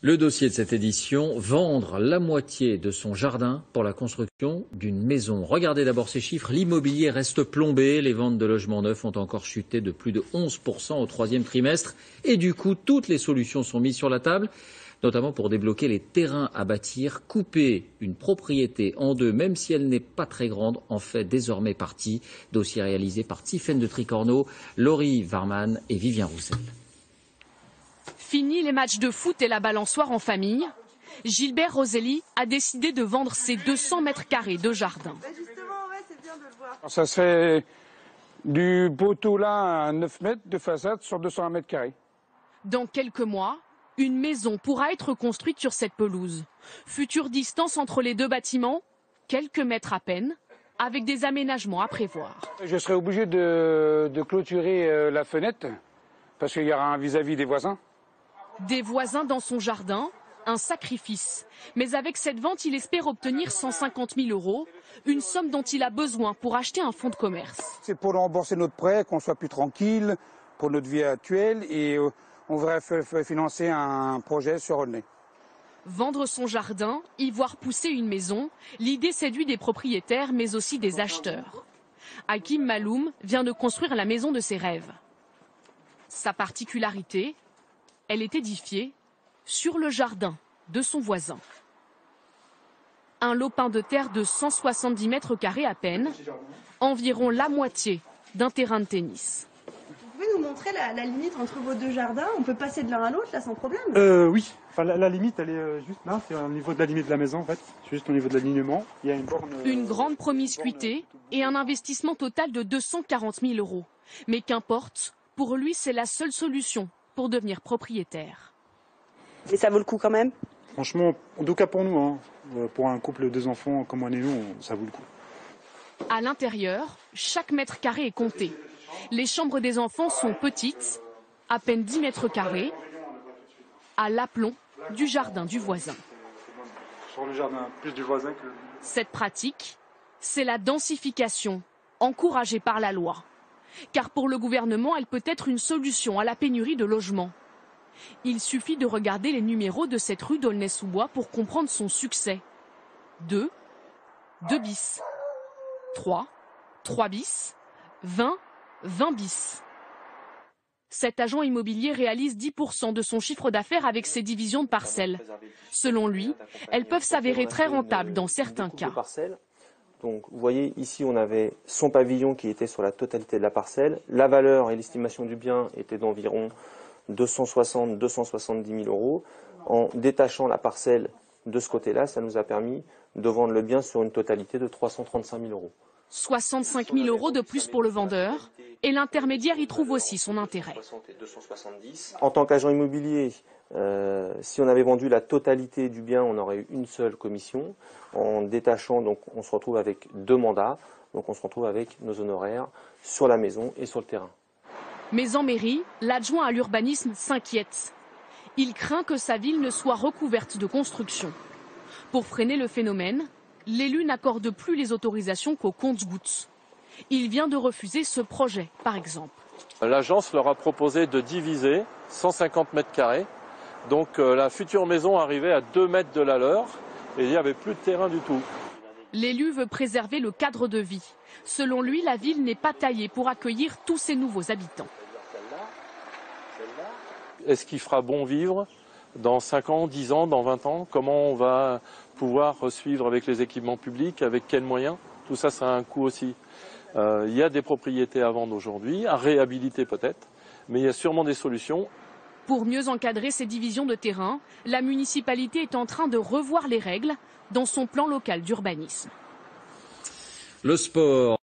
Le dossier de cette édition, vendre la moitié de son jardin pour la construction d'une maison. Regardez d'abord ces chiffres, l'immobilier reste plombé, les ventes de logements neufs ont encore chuté de plus de 11% au troisième trimestre et du coup toutes les solutions sont mises sur la table, notamment pour débloquer les terrains à bâtir. Couper une propriété en deux, même si elle n'est pas très grande, en fait désormais partie. Dossier réalisé par Tiffaine de Tricorneau, Laurie Varman et Vivien Roussel. Fini les matchs de foot et la balançoire en famille. Gilbert Roselli a décidé de vendre ses 200 mètres carrés de jardin. Ça serait du poteau là à 9 mètres de façade sur 201 mètres carrés. Dans quelques mois, une maison pourra être construite sur cette pelouse. Future distance entre les deux bâtiments, quelques mètres à peine, avec des aménagements à prévoir. Je serai obligé de clôturer la fenêtre parce qu'il y aura un vis-à-vis des voisins. Des voisins dans son jardin, un sacrifice. Mais avec cette vente, il espère obtenir 150 000 €, une somme dont il a besoin pour acheter un fonds de commerce. C'est pour rembourser notre prêt, qu'on soit plus tranquille pour notre vie actuelle et on voudrait financer un projet sur Aulnay. Vendre son jardin, y voir pousser une maison, l'idée séduit des propriétaires mais aussi des acheteurs. Hakim Maloum vient de construire la maison de ses rêves. Sa particularité, elle est édifiée sur le jardin de son voisin. Un lopin de terre de 170 mètres carrés à peine, environ la moitié d'un terrain de tennis. Vous pouvez nous montrer la limite entre vos deux jardins? On peut passer de l'un à l'autre là sans problème? Oui, enfin, la limite elle est juste là, c'est au niveau de la limite de la maison en fait, c'est juste au niveau de l'alignement. Il y a une borne. Une grande promiscuité et un investissement total de 240 000 €. Mais qu'importe, pour lui c'est la seule solution pour devenir propriétaire. Mais ça vaut le coup quand même? Franchement, en tout cas pour nous, hein, pour un couple de 2 enfants comme on est nous, ça vaut le coup. À l'intérieur, chaque mètre carré est compté. Les chambres des enfants sont petites, à peine 10 mètres carrés, à l'aplomb du jardin du voisin. Sur le jardin, plus du voisin que... Cette pratique, c'est la densification, encouragée par la loi. Car pour le gouvernement, elle peut être une solution à la pénurie de logements. Il suffit de regarder les numéros de cette rue d'Aulnay-sous-Bois pour comprendre son succès. 2 bis, 3 bis, 20 bis. Cet agent immobilier réalise 10% de son chiffre d'affaires avec ses divisions de parcelles. Selon lui, elles peuvent s'avérer très rentables dans certains cas. Donc vous voyez, ici on avait son pavillon qui était sur la totalité de la parcelle. La valeur et l'estimation du bien étaient d'environ 260-270 000 €. En détachant la parcelle de ce côté-là, ça nous a permis de vendre le bien sur une totalité de 335 000 €. 65 000 € de plus pour le vendeur et l'intermédiaire y trouve aussi son intérêt. En tant qu'agent immobilier, si on avait vendu la totalité du bien, on aurait eu une seule commission. En détachant, donc, on se retrouve avec 2 mandats, donc on se retrouve avec nos honoraires sur la maison et sur le terrain. Mais en mairie, l'adjoint à l'urbanisme s'inquiète. Il craint que sa ville ne soit recouverte de construction. Pour freiner le phénomène, l'élu n'accorde plus les autorisations qu'au compte-gouttes. Il vient de refuser ce projet, par exemple. L'agence leur a proposé de diviser 150 mètres carrés. Donc la future maison arrivait à 2 mètres de la leur et il n'y avait plus de terrain du tout. L'élu veut préserver le cadre de vie. Selon lui, la ville n'est pas taillée pour accueillir tous ces nouveaux habitants. Est-ce qu'il fera bon vivre dans 5 ans, 10 ans, dans 20 ans? Comment on va pouvoir suivre avec les équipements publics? Avec quels moyens? Tout ça, ça a un coût aussi. Il y a des propriétés à vendre aujourd'hui, à réhabiliter peut-être, mais il y a sûrement des solutions. Pour mieux encadrer ces divisions de terrain, la municipalité est en train de revoir les règles dans son plan local d'urbanisme. Le sport.